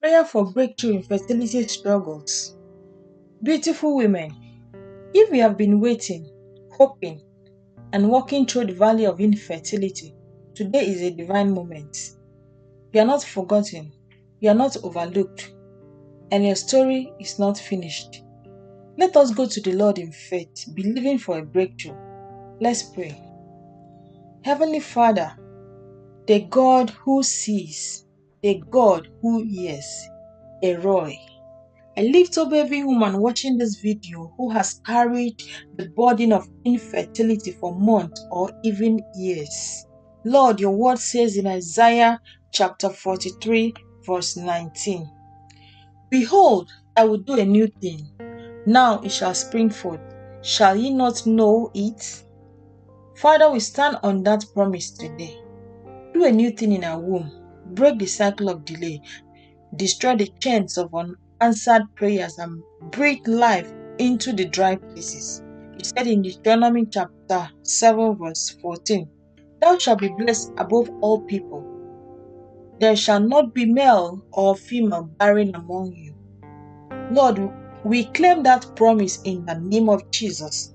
Prayer for breakthrough in fertility struggles. Beautiful women, if you have been waiting, hoping, and walking through the valley of infertility, today is a divine moment. You are not forgotten, you are not overlooked, and your story is not finished. Let us go to the Lord in faith, believing for a breakthrough. Let's pray. Heavenly Father, the God who sees, the God who hears, Eroi. I lift up every woman watching this video who has carried the burden of infertility for months or even years. Lord, your word says in Isaiah chapter 43 verse 19, Behold, I will do a new thing. Now it shall spring forth. Shall ye not know it? Father, we stand on that promise today. Do a new thing in our womb. Break the cycle of delay. Destroy the chains of unanswered prayers and breathe life into the dry places. He said in Deuteronomy chapter 7 verse 14, Thou shalt be blessed above all people. There shall not be male or female barren among you. Lord, we claim that promise in the name of Jesus.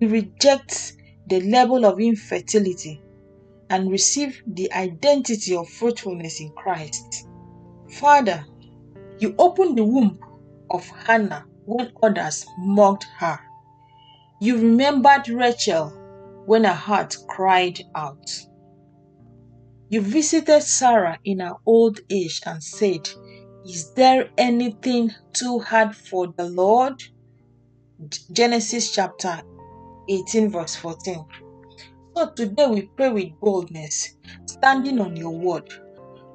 We reject the level of infertility and receive the identity of fruitfulness in Christ. Father, you opened the womb of Hannah when others mocked her. You remembered Rachel when her heart cried out. You visited Sarah in her old age and said, Is there anything too hard for the Lord? Genesis chapter 18 verse 14. So today we pray with boldness, standing on your word.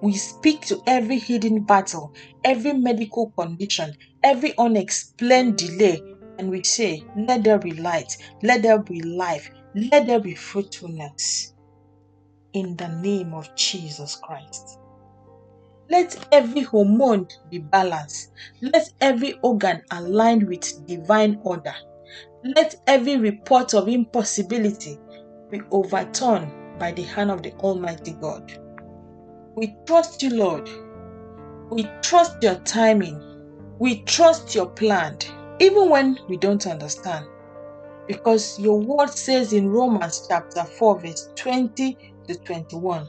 We speak to every hidden battle, every medical condition, every unexplained delay, and we say, let there be light, let there be life, let there be fruitfulness. In the name of Jesus Christ. Let every hormone be balanced. Let every organ aligned with divine order. Let every report of impossibility be overturned by the hand of the Almighty God. We trust you, Lord. We trust your timing. We trust your plan, even when we don't understand. Because your word says in Romans chapter 4, verse 20 to 21,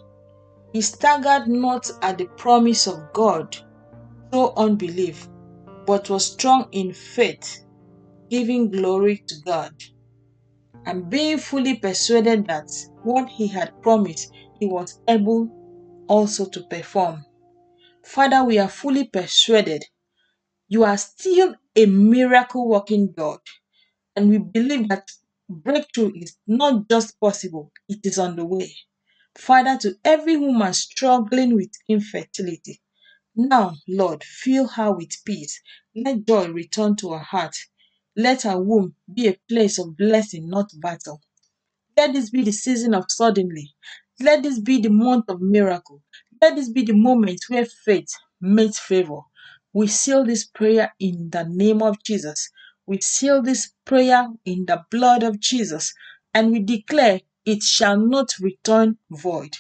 He staggered not at the promise of God through unbelief, but was strong in faith, giving glory to God, and being fully persuaded that what he had promised, he was able also to perform. Father, we are fully persuaded you are still a miracle working God, and we believe that breakthrough is not just possible, it is on the way. Father, to every woman struggling with infertility, now, Lord, fill her with peace. Let joy return to her heart. Let her womb be a place of blessing, not battle. Let this be the season of suddenly. Let this be the month of miracle. Let this be the moment where faith meets favor. We seal this prayer in the name of Jesus. We seal this prayer in the blood of Jesus. And we declare it shall not return void.